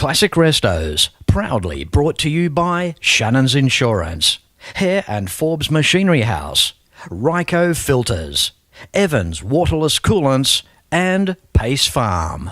Classic Restos, proudly brought to you by Shannons Insurance, Hare and Forbes Machinery House, Ryco Filters, Evans Waterless Coolants, and Pace Farm.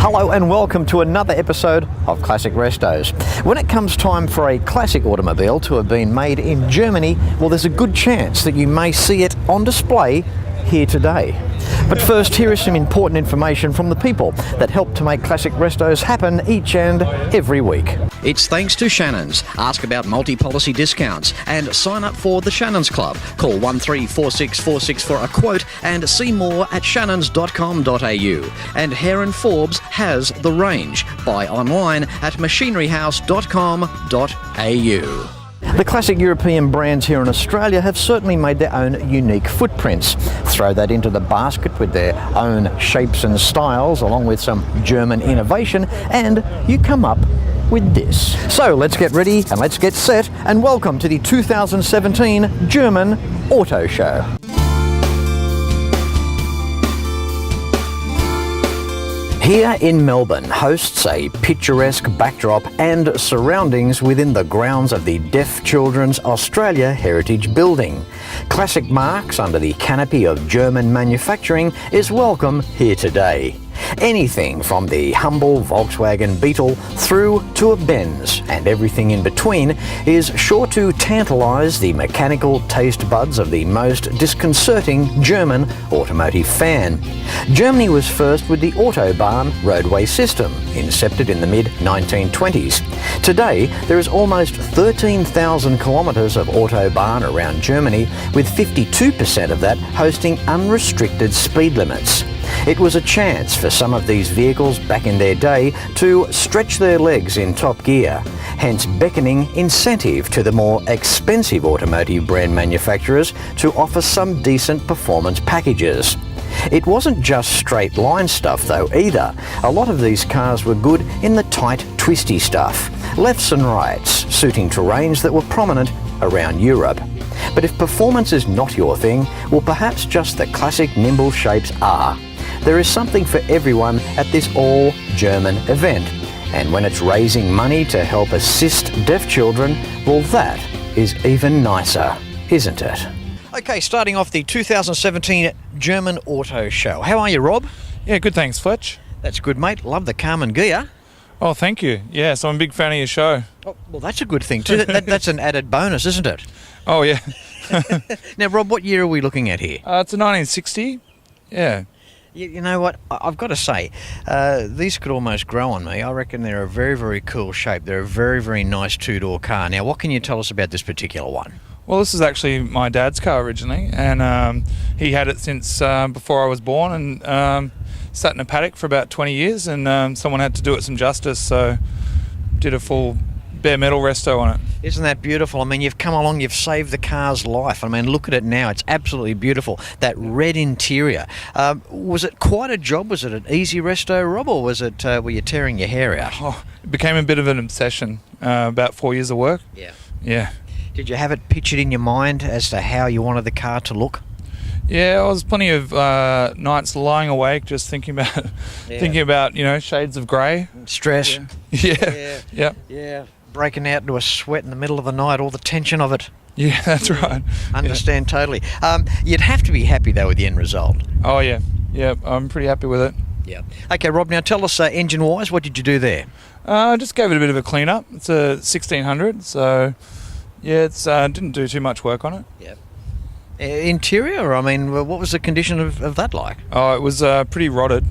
Hello and welcome to another episode of Classic Restos. When it comes time for a classic automobile to have been made in Germany, well, there's a good chance that you may see it on display here today. But first, here is some important information from the people that help to make Classic Restos happen each and every week. It's thanks to Shannons. Ask about multi-policy discounts and sign up for the Shannons Club. Call 134646 for a quote and see more at shannons.com.au. And Hare and Forbes has the range. Buy online at machineryhouse.com.au. The classic European brands here in Australia have certainly made their own unique footprints. Throw that into the basket with their own shapes and styles, along with some German innovation, and you come up with this. So let's get ready and let's get set, and welcome to the 2017 German Auto Show. Here in Melbourne hosts a picturesque backdrop and surroundings within the grounds of the Deaf Children's Australia Heritage Building. Classic marks under the canopy of German manufacturing is welcome here today. Anything from the humble Volkswagen Beetle through to a Benz and everything in between is sure to tantalise the mechanical taste buds of the most disconcerting German automotive fan. Germany was first with the Autobahn roadway system, incepted in the mid-1920s. Today, there is almost 13,000 kilometres of Autobahn around Germany, with 52% of that hosting unrestricted speed limits. It was a chance for some of these vehicles back in their day to stretch their legs in top gear, hence beckoning incentive to the more expensive automotive brand manufacturers to offer some decent performance packages. It wasn't just straight line stuff though either. A lot of these cars were good in the tight, twisty stuff, lefts and rights, suiting terrains that were prominent around Europe. But if performance is not your thing, well, perhaps just the classic nimble shapes are. There is something for everyone at this all-German event. And when it's raising money to help assist deaf children, well, that is even nicer, isn't it? Okay, starting off the 2017 German Auto Show. How are you, Rob? Yeah, good, thanks, Fletch. That's good, mate. Love the Karmann Ghia. Oh, thank you. Yes, I'm a big fan of your show. Oh, well, that's a good thing too. That's an added bonus, isn't it? Oh, yeah. Now, Rob, what year are we looking at here? It's a 1960. Yeah. You know what, I've got to say, these could almost grow on me. I reckon they're a very, very cool shape. They're a very, very nice two-door car. Now, what can you tell us about this particular one? Well, this is actually my dad's car originally, and he had it since before I was born, and sat in a paddock for about 20 years, and someone had to do it some justice, so did a full bare metal resto on it. Isn't that beautiful? I mean, you've come along, you've saved the car's life. I mean, look at it now. It's absolutely beautiful. That red interior. Was it quite a job? Was it an easy resto, Rob, or was it, were you tearing your hair out? Oh, it became a bit of an obsession. About 4 years of work. Yeah. Yeah. Did you have it pictured in your mind as to how you wanted the car to look? Yeah, I was plenty of nights lying awake just thinking about, shades of grey. Stress. Yeah. Breaking out into a sweat in the middle of the night, all the tension of it. Yeah, that's right. Understand totally. You'd have to be happy though with the end result. Oh yeah, I'm pretty happy with it. Yeah. Okay, Rob. Now tell us, engine-wise, what did you do there? I just gave it a bit of a clean up. It's a 1600, so yeah, it's didn't do too much work on it. Yeah. Interior, I mean, what was the condition of that like? Oh, it was pretty rotted.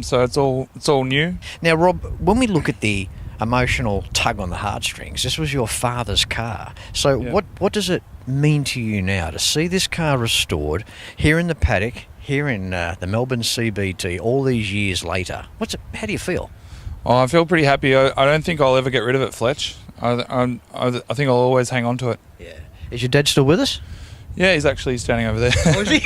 So it's all new. Now, Rob, when we look at the emotional tug on the heartstrings, this was your father's car. So Yeah. what does it mean to you now to see this car restored here in the paddock, here in the Melbourne CBD, all these years later? How do you feel? Oh, I feel pretty happy. I don't think I'll ever get rid of it, Fletch. I think I'll always hang on to it. Yeah. Is your dad still with us? Yeah, he's actually standing over there. Oh, is he?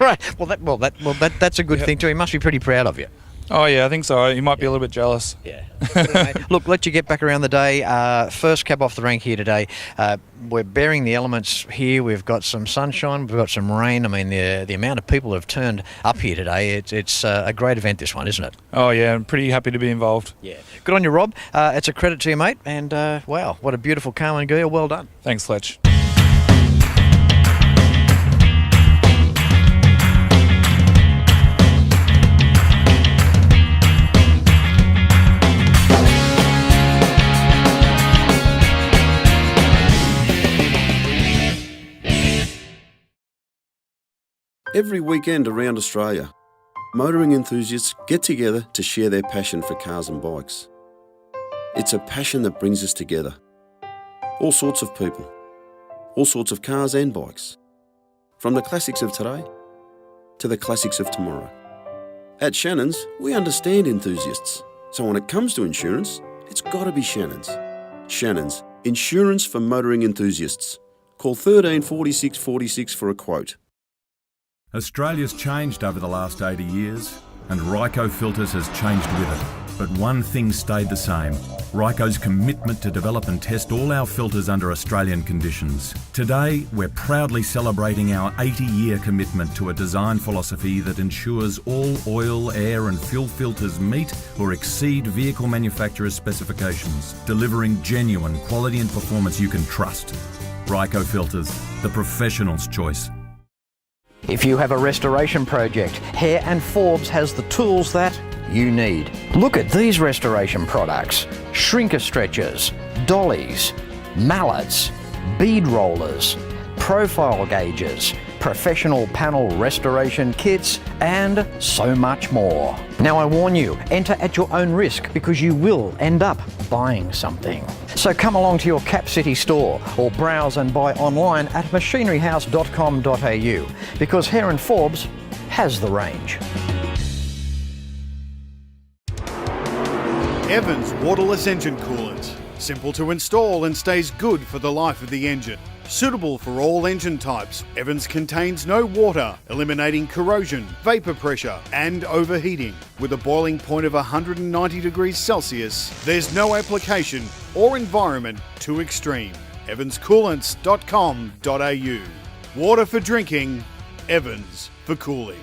Right. Well, that's a good thing too. He must be pretty proud of you. Oh yeah, I think so. You might be a little bit jealous. Yeah. Anyway, look, let you get back around the day. First cab off the rank here today. We're bearing the elements here. We've got some sunshine. We've got some rain. I mean, the amount of people who have turned up here today, it's a great event, this one, isn't it? Oh yeah, I'm pretty happy to be involved. Yeah. Good on you, Rob. It's a credit to you, mate. And wow, what a beautiful Karmann Ghia. Well done. Thanks, Fletch. Every weekend around Australia, motoring enthusiasts get together to share their passion for cars and bikes. It's a passion that brings us together. All sorts of people, all sorts of cars and bikes. From the classics of today to the classics of tomorrow. At Shannons, we understand enthusiasts. So when it comes to insurance, it's got to be Shannons. Shannons, insurance for motoring enthusiasts. Call 13 46 46 for a quote. Australia's changed over the last 80 years, and Ryco Filters has changed with it. But one thing stayed the same: Ryco's commitment to develop and test all our filters under Australian conditions. Today, we're proudly celebrating our 80-year commitment to a design philosophy that ensures all oil, air and fuel filters meet or exceed vehicle manufacturers' specifications, delivering genuine quality and performance you can trust. Ryco Filters, the professional's choice. If you have a restoration project, Hare and Forbes has the tools that you need. Look at these restoration products: shrinker stretchers, dollies, mallets, bead rollers, profile gauges, professional panel restoration kits, and so much more. Now I warn you, enter at your own risk because you will end up buying something. So come along to your Cap City store or browse and buy online at machineryhouse.com.au because Hare and Forbes has the range. Evans Waterless Engine Coolant. Simple to install and stays good for the life of the engine. Suitable for all engine types, Evans contains no water, eliminating corrosion, vapour pressure and overheating. With a boiling point of 190 degrees Celsius, there's no application or environment too extreme. evanscoolants.com.au. Water for drinking, Evans for cooling.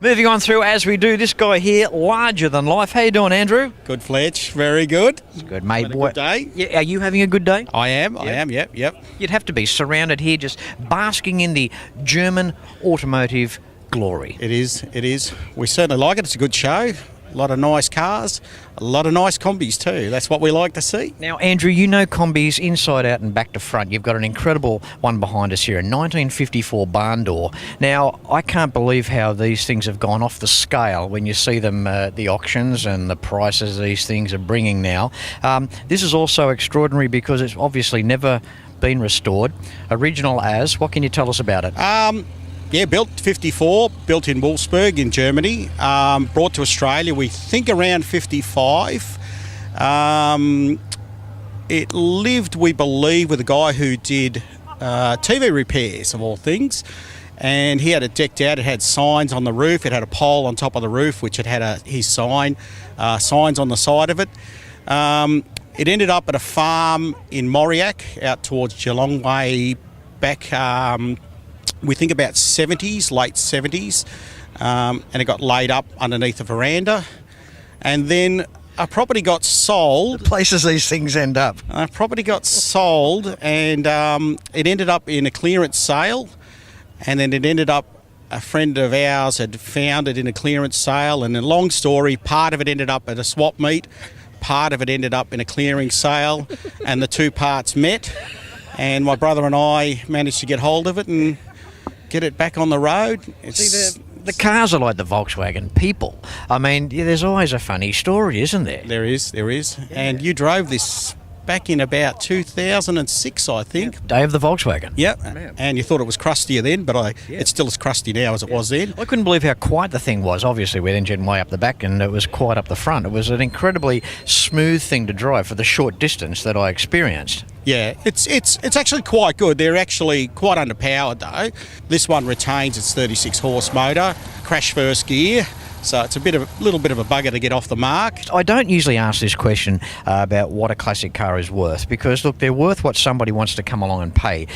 Moving on through as we do, this guy here, larger than life. How you doing, Andrew? Good, Fletch. Very good. It's good, mate. Had a good day. Yeah, are you having a good day? I am, yep. You'd have to be surrounded here, just basking in the German automotive glory. It is. We certainly like it. It's a good show. A lot of nice cars, a lot of nice Kombis too. That's what we like to see. Now, Andrew, you know Kombis inside out and back to front. You've got an incredible one behind us here, a 1954 barn door. Now, I can't believe how these things have gone off the scale when you see them, the auctions and the prices these things are bringing now. This is also extraordinary because it's obviously never been restored. Original as, what can you tell us about it? Yeah, built 54, built in Wolfsburg in Germany, brought to Australia, we think around 55. It lived, we believe, with a guy who did TV repairs, of all things, and he had it decked out. It had signs on the roof, it had a pole on top of the roof, which it had his signs on the side of it. It ended up at a farm in Moriac, out towards Geelong way, back... we think about 70s, late 70s, and it got laid up underneath a veranda. And then a property got sold. The places these things end up. A property got sold and it ended up in a clearance sale. And then it ended up, a friend of ours had found it in a clearance sale. And a long story, part of it ended up at a swap meet, part of it ended up in a clearing sale, and the two parts met. And my brother and I managed to get hold of it and get it back on the road. See, the cars are like the Volkswagen people. I mean, there's always a funny story, isn't there? There is. And you drove this back in about 2006, I think. Day of the Volkswagen. Yep. And you thought it was crustier then, but it's still as crusty now as it was then. I couldn't believe how quiet the thing was, obviously, with engine way up the back, and it was quiet up the front. It was an incredibly smooth thing to drive for the short distance that I experienced. Yeah, it's actually quite good. They're actually quite underpowered though. This one retains its 36 horse motor, crash first gear, so it's a little bit of a bugger to get off the mark. I don't usually ask this question about what a classic car is worth, because look, they're worth what somebody wants to come along and pay.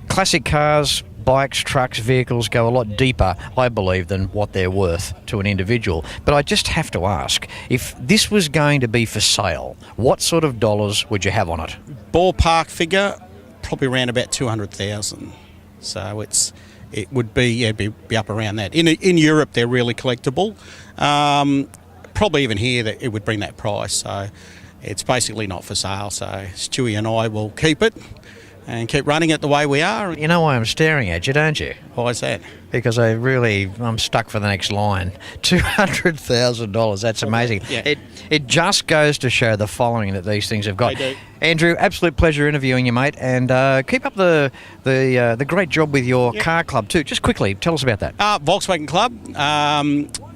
Classic cars, bikes, trucks, vehicles go a lot deeper, I believe, than what they're worth to an individual. But I just have to ask, if this was going to be for sale, what sort of dollars would you have on it? Ballpark figure, probably around about 200,000. So it would be be up around that. In Europe, they're really collectible. Probably even here, that it would bring that price. So it's basically not for sale. So Stewie and I will keep it and keep running it the way we are. You know why I'm staring at you, don't you? Why is that? Because I'm stuck for the next line. $200,000, that's amazing. Yeah. It just goes to show the following that these things have got. They do. Andrew, absolute pleasure interviewing you, mate, and keep up the great job with your car club too. Just quickly, tell us about that. Volkswagen Club.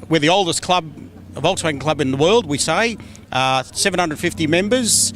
We're the oldest Volkswagen club in the world, we say. 750 members.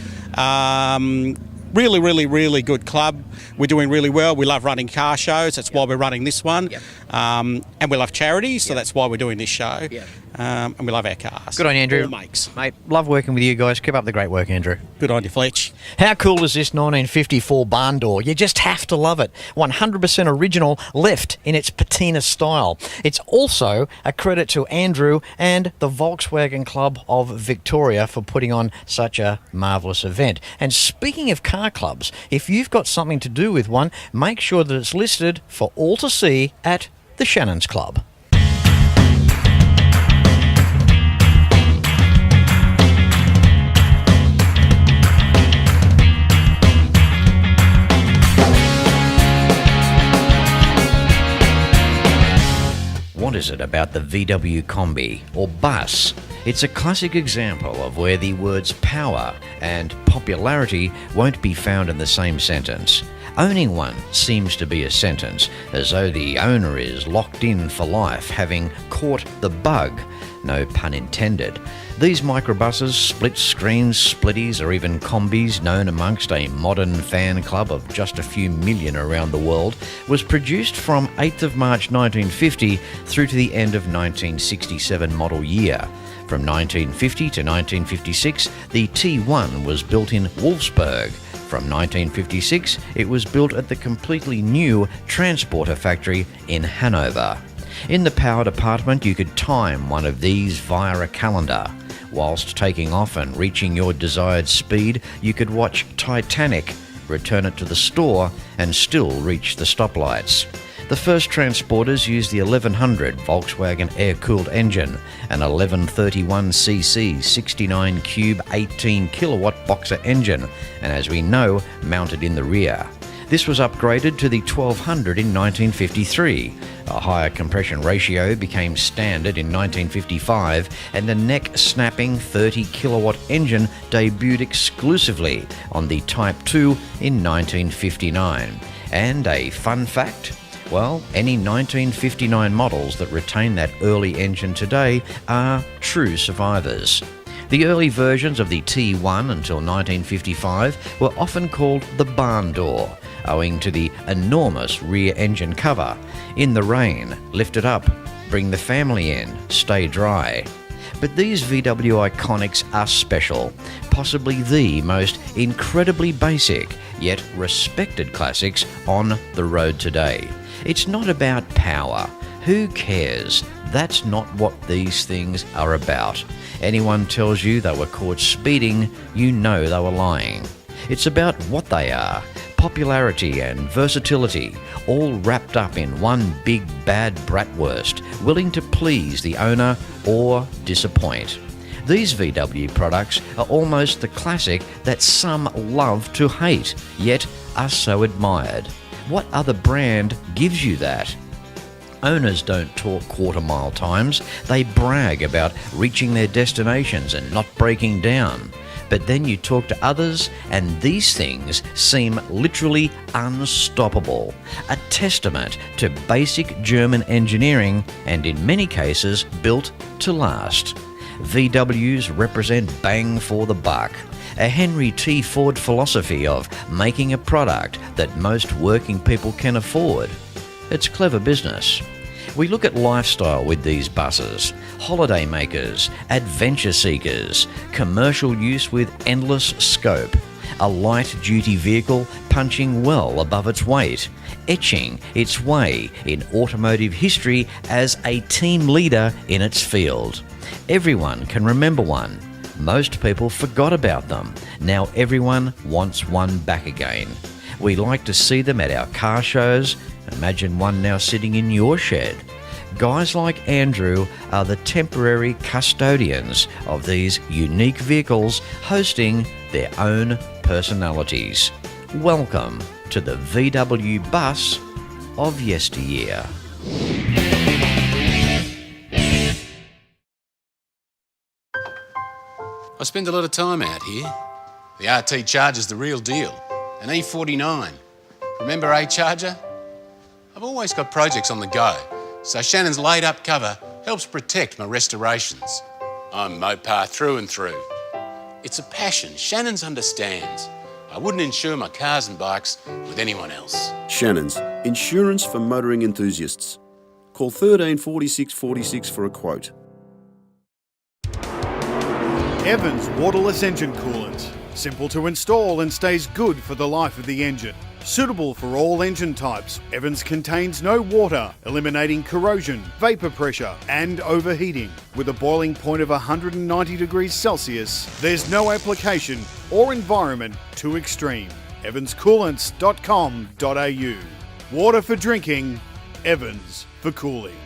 Really, really, really good club. We're doing really well. We love running car shows. That's why we're running this one. Yep. And we love charity, so that's why we're doing this show. Yep. And we love our cars. Good on you, Andrew. All makes. Mate, love working with you guys. Keep up the great work, Andrew. Good on you, Fletch. How cool is this 1954 barn door? You just have to love it. 100% original, left in its patina style. It's also a credit to Andrew and the Volkswagen Club of Victoria for putting on such a marvellous event. And speaking of car clubs, if you've got something to do with one, make sure that it's listed for all to see at the Shannons Club. What is it about the VW Kombi or bus? It's a classic example of where the words power and popularity won't be found in the same sentence. Owning one seems to be a sentence, as though the owner is locked in for life, having caught the bug. No pun intended. These microbuses, split screens, splitties, or even combis, known amongst a modern fan club of just a few million around the world, was produced from 8th of March 1950 through to the end of 1967 model year. From 1950 to 1956, the T1 was built in Wolfsburg. From 1956, it was built at the completely new transporter factory in Hanover. In the power department, you could time one of these via a calendar. Whilst taking off and reaching your desired speed, you could watch Titanic, return it to the store, and still reach the stoplights. The first transporters used the 1100 Volkswagen air-cooled engine, an 1131cc 69 cube 18 kilowatt boxer engine, and as we know, mounted in the rear. This was upgraded to the 1200 in 1953. A higher compression ratio became standard in 1955, and the neck-snapping 30 kilowatt engine debuted exclusively on the Type 2 in 1959. And a fun fact? Well, any 1959 models that retain that early engine today are true survivors. The early versions of the T1 until 1955 were often called the barn door, owing to the enormous rear engine cover. In the rain, lift it up, bring the family in, stay dry. But these VW iconics are special, possibly the most incredibly basic yet respected classics on the road today. It's not about power. Who cares? That's not what these things are about. Anyone tells you they were caught speeding, you know they were lying. It's about what they are. Popularity and versatility, all wrapped up in one big bad bratwurst, willing to please the owner or disappoint. These VW products are almost the classic that some love to hate, yet are so admired. What other brand gives you that? Owners don't talk quarter-mile times, they brag about reaching their destinations and not breaking down. But then you talk to others and these things seem literally unstoppable. A testament to basic German engineering and in many cases built to last. VWs represent bang for the buck. A Henry T. Ford philosophy of making a product that most working people can afford. It's clever business. We look at lifestyle with these buses, holiday makers, adventure seekers, commercial use with endless scope, a light-duty vehicle punching well above its weight, etching its way in automotive history as a team leader in its field. Everyone can remember one. Most people forgot about them. Now everyone wants one back again. We like to see them at our car shows. Imagine one now sitting in your shed. Guys like Andrew are the temporary custodians of these unique vehicles, hosting their own personalities. Welcome to the VW bus of yesteryear. I spend a lot of time out here. The RT Charger's the real deal. An E49. Remember A-Charger? I've always got projects on the go, so Shannon's laid-up cover helps protect my restorations. I'm Mopar through and through. It's a passion Shannon's understands. I wouldn't insure my cars and bikes with anyone else. Shannons, insurance for motoring enthusiasts. Call 13 46 46 for a quote. Evans Waterless engine coolant. Simple to install and stays good for the life of the engine. Suitable for all engine types, Evans contains no water, eliminating corrosion, vapour pressure and overheating. With a boiling point of 190 degrees Celsius, there's no application or environment too extreme. evanscoolants.com.au. Water for drinking, Evans for cooling.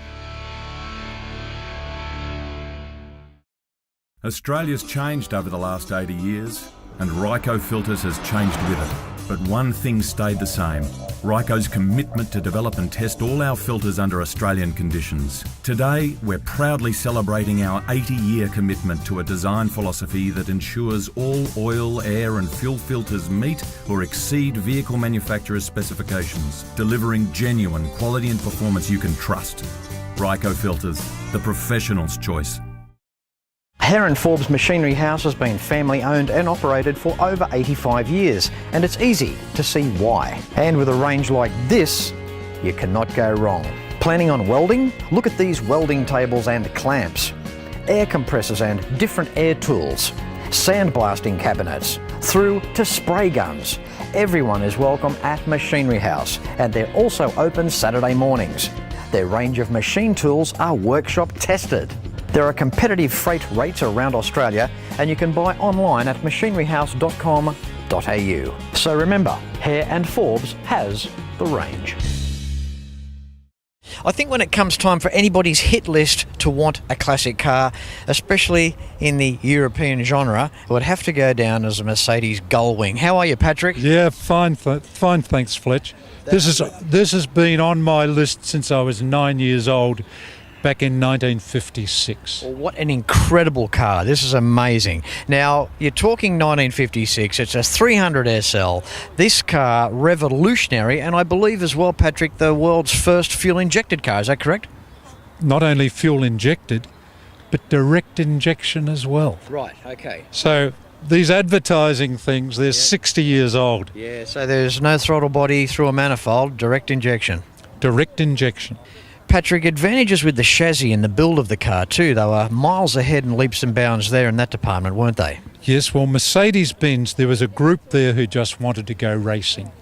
Australia's changed over the last 80 years, and Ryco Filters has changed with it. But one thing stayed the same: Ryco's commitment to develop and test all our filters under Australian conditions. Today, we're proudly celebrating our 80-year commitment to a design philosophy that ensures all oil, air and fuel filters meet or exceed vehicle manufacturers' specifications, delivering genuine quality and performance you can trust. Ryco Filters, the professional's choice. Hare & Forbes Machinery House has been family owned and operated for over 85 years, and it's easy to see why. And with a range like this, you cannot go wrong. Planning on welding? Look at these welding tables and clamps, air compressors and different air tools, sandblasting cabinets, through to spray guns. Everyone is welcome at Machinery House, and they're also open Saturday mornings. Their range of machine tools are workshop tested. There are competitive freight rates around Australia, and you can buy online at machineryhouse.com.au. So remember, Hare & Forbes has the range. I think when it comes time for anybody's hit list to want a classic car, especially in the European genre, it would have to go down as a Mercedes Gullwing. How are you, Patrick? Yeah, fine, thanks, Fletch. This has been on my list since I was 9 years old, back in 1956. Well, what an incredible car. This is amazing. Now, you're talking 1956. It's a 300 SL. This car, revolutionary, and I believe as well, Patrick, the world's first fuel-injected car. Is that correct? Not only fuel-injected, but direct injection as well. Right, okay. So these advertising things, they're 60 years old. Yeah, so there's no throttle body through a manifold, direct injection. Direct injection. Patrick, advantages with the chassis and the build of the car too. They were miles ahead and leaps and bounds there in that department, weren't they? Yes, well, Mercedes-Benz, there was a group there who just wanted to go racing.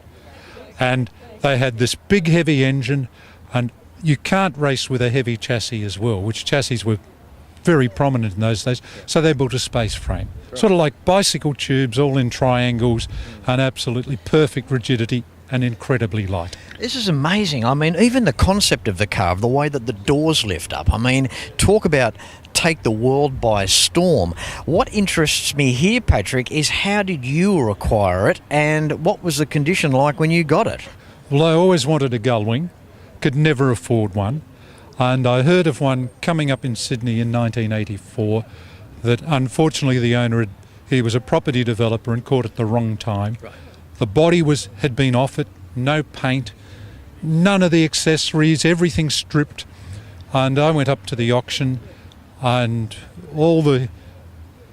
And they had this big, heavy engine, and you can't race with a heavy chassis as well, which chassis were very prominent in those days. So they built a space frame, sort of like bicycle tubes, all in triangles, and absolutely perfect rigidity and incredibly light. This is amazing. I mean, even the concept of the car, the way that the doors lift up. I mean, talk about take the world by storm. What interests me here, Patrick, is how did you acquire it and what was the condition like when you got it? Well, I always wanted a Gullwing, could never afford one, and I heard of one coming up in Sydney in 1984 that unfortunately the owner He was a property developer and caught at the wrong time. The body had been off it, no paint, none of the accessories, everything stripped. And I went up to the auction and all the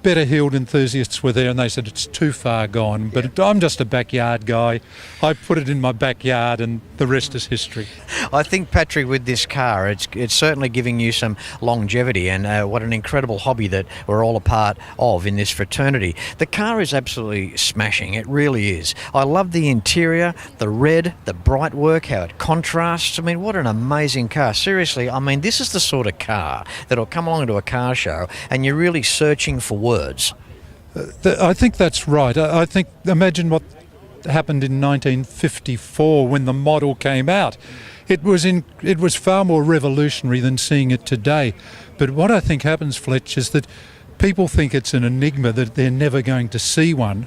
better heeled enthusiasts were there and they said it's too far gone, but I'm just a backyard guy. I put it in my backyard and the rest is history. I think, Patrick, with this car, it's certainly giving you some longevity, and what an incredible hobby that we're all a part of in this fraternity. The car is absolutely smashing, it really is. I love the interior, the red, the bright work, how it contrasts. I mean, what an amazing car. Seriously, I mean, this is the sort of car that'll come along to a car show and you're really searching for words. I think that's right. I think, imagine what happened in 1954 when the model came out. It was far more revolutionary than seeing it today. But what I think happens, Fletch, is that people think it's an enigma, that they're never going to see one,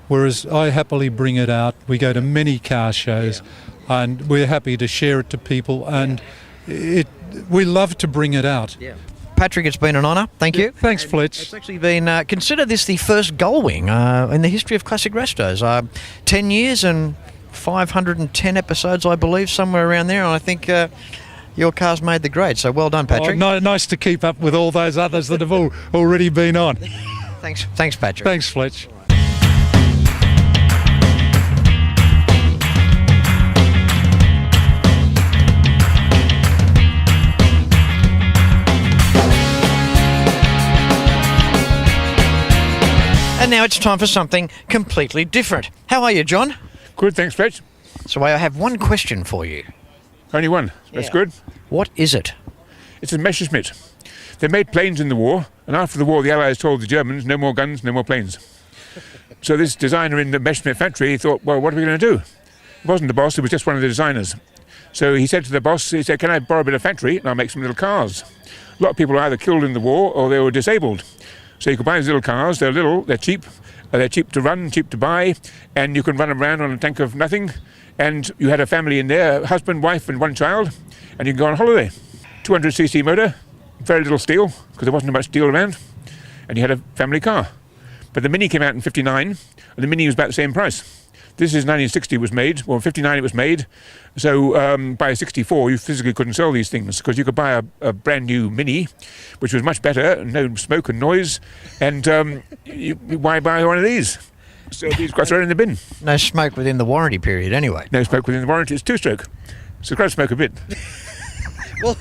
whereas I happily bring it out. We go to many car shows and we're happy to share it to people, and we love to bring it out. Yeah. Patrick, it's been an honour. Thank you. Thanks, Fletch. It's actually been, consider this the first Gullwing in the history of classic restos. 10 years and 510 episodes, I believe, somewhere around there. And I think your car's made the grade. So well done, Patrick. Nice to keep up with all those others that have already been on. Thanks, Patrick. Thanks, Fletch. And now it's time for something completely different. How are you, John? Good, thanks, Fletch. So I have one question for you. Only one. That's good. What is it? It's a Messerschmitt. They made planes in the war, and after the war the Allies told the Germans, no more guns, no more planes. So this designer in the Messerschmitt factory thought, well, what are we going to do? It wasn't the boss, it was just one of the designers. So he said to the boss, he said, can I borrow a bit of factory and I'll make some little cars? A lot of people were either killed in the war or they were disabled. So you can buy these little cars, they're little, they're cheap to run, cheap to buy, and you can run them around on a tank of nothing, and you had a family in there, husband, wife and one child, and you can go on holiday. 200cc motor, very little steel, because there wasn't much steel around, and you had a family car. But the Mini came out in 59, and the Mini was about the same price. This is 1960 was made, well 59 it was made, so by 64 you physically couldn't sell these things because you could buy a brand new Mini, which was much better, no smoke and noise, and why buy one of these? So these got thrown in the bin. No smoke within the warranty period anyway. No smoke within the warranty, it's two-stroke, so it's got to smoke a bit. Well,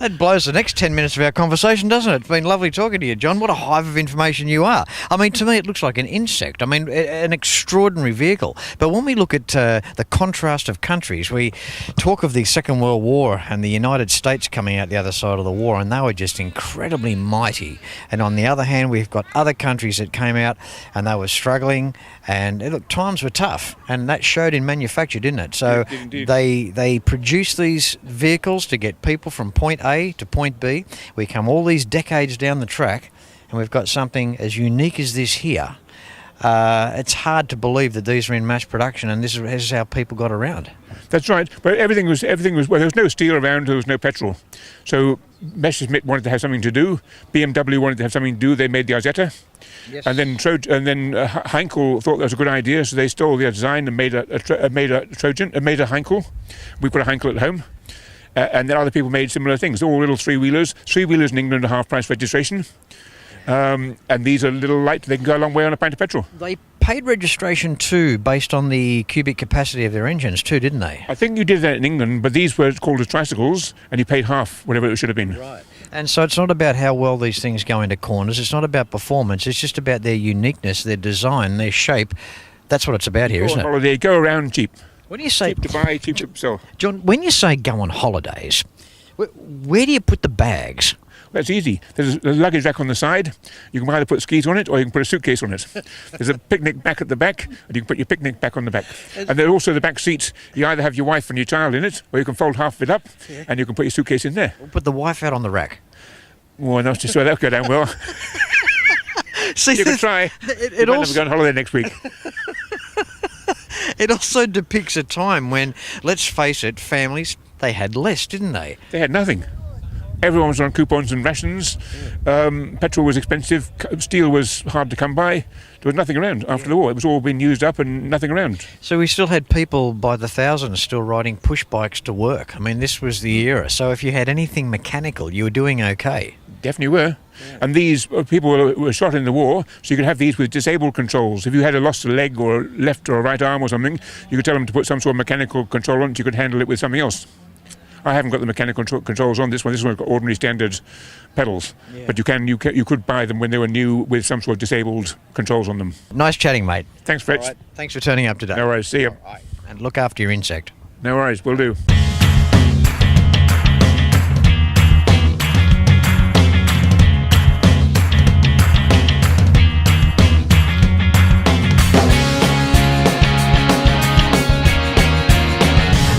that blows the next 10 minutes of our conversation, doesn't it? It's been lovely talking to you, John. What a hive of information you are. I mean, to me, it looks like an insect. I mean, an extraordinary vehicle. But when we look at the contrast of countries, we talk of the Second World War and the United States coming out the other side of the war, and they were just incredibly mighty. And on the other hand, we've got other countries that came out and they were struggling, and look, times were tough, and that showed in manufacture, didn't it? So they produced these vehicles to get people from point A to point B. We come all these decades down the track and we've got something as unique as this here. It's hard to believe that these are in mass production, and this is how people got around. That's right, but everything was well, there was no steel around, there was no petrol. So Messerschmitt wanted to have something to do, BMW wanted to have something to do, they made the Isetta. Yes. And then Heinkel thought that was a good idea, so they stole their design and made a Heinkel. We put a Heinkel at home. And then other people made similar things, all little three-wheelers. Three-wheelers in England are half-price registration. And these are little light, they can go a long way on a pint of petrol. They paid registration too, based on the cubic capacity of their engines too, didn't they? I think you did that in England, but these were called as tricycles, and you paid half whatever it should have been. Right. And so it's not about how well these things go into corners, it's not about performance, it's just about their uniqueness, their design, their shape. That's what it's about here, isn't it? Holiday, go around cheap. When you say cheap to buy, cheap to sell. John, when you say go on holidays, where do you put the bags? Well, it's easy. There's a luggage rack on the side. You can either put skis on it or you can put a suitcase on it. There's a picnic back at the back, and you can put your picnic back on the back. And there's also the back seats. You either have your wife and your child in it, or you can fold half of it up, and you can put your suitcase in there. We'll put the wife out on the rack. Well, I'm not sure that'll go down well. See, you can try. You might never go on holiday next week. It also depicts a time when, let's face it, families, they had less, didn't they? They had nothing. Everyone was on coupons and rations. Petrol was expensive. Steel was hard to come by. There was nothing around after the war. It was all being used up and nothing around. So we still had people by the thousands still riding push bikes to work. I mean, this was the era. So if you had anything mechanical, you were doing okay. Definitely were. And these people were shot in the war, so you could have these with disabled controls. If you had lost a leg or a left or a right arm or something, you could tell them to put some sort of mechanical control on it. You could handle it with something else. I haven't got the mechanical controls on this one. This one's got ordinary standard pedals, but you could buy them when they were new with some sort of disabled controls on them. Nice chatting, mate. Thanks, Fletch. Right. Thanks for turning up today. No worries. See you. Right. And look after your insect. No worries. Will do.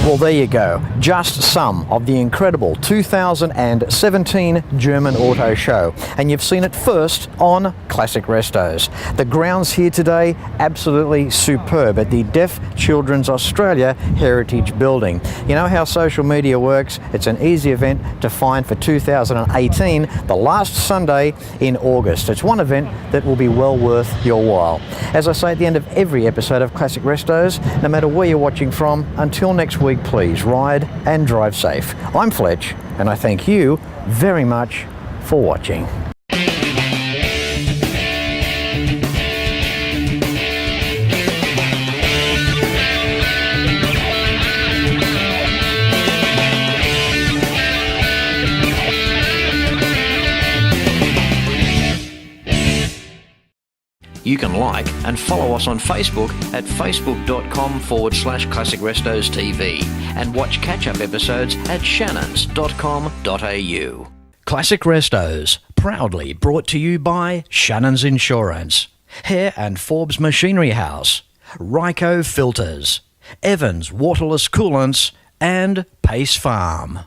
Well, there you go. Just some of the incredible 2017 German Auto Show. And you've seen it first on Classic Restos. The grounds here today, absolutely superb at the Deaf Children's Australia Heritage Building. You know how social media works. It's an easy event to find for 2018, the last Sunday in August. It's one event that will be well worth your while. As I say at the end of every episode of Classic Restos, no matter where you're watching from, until next week, please ride and drive safe. I'm Fletch, and I thank you very much for watching. You can like and follow us on Facebook at facebook.com/ClassicRestosTV and watch catch-up episodes at Shannons.com.au. Classic Restos, proudly brought to you by Shannons Insurance, Hare and Forbes Machinery House, Ryco Filters, Evans Waterless Coolants and Pace Farm.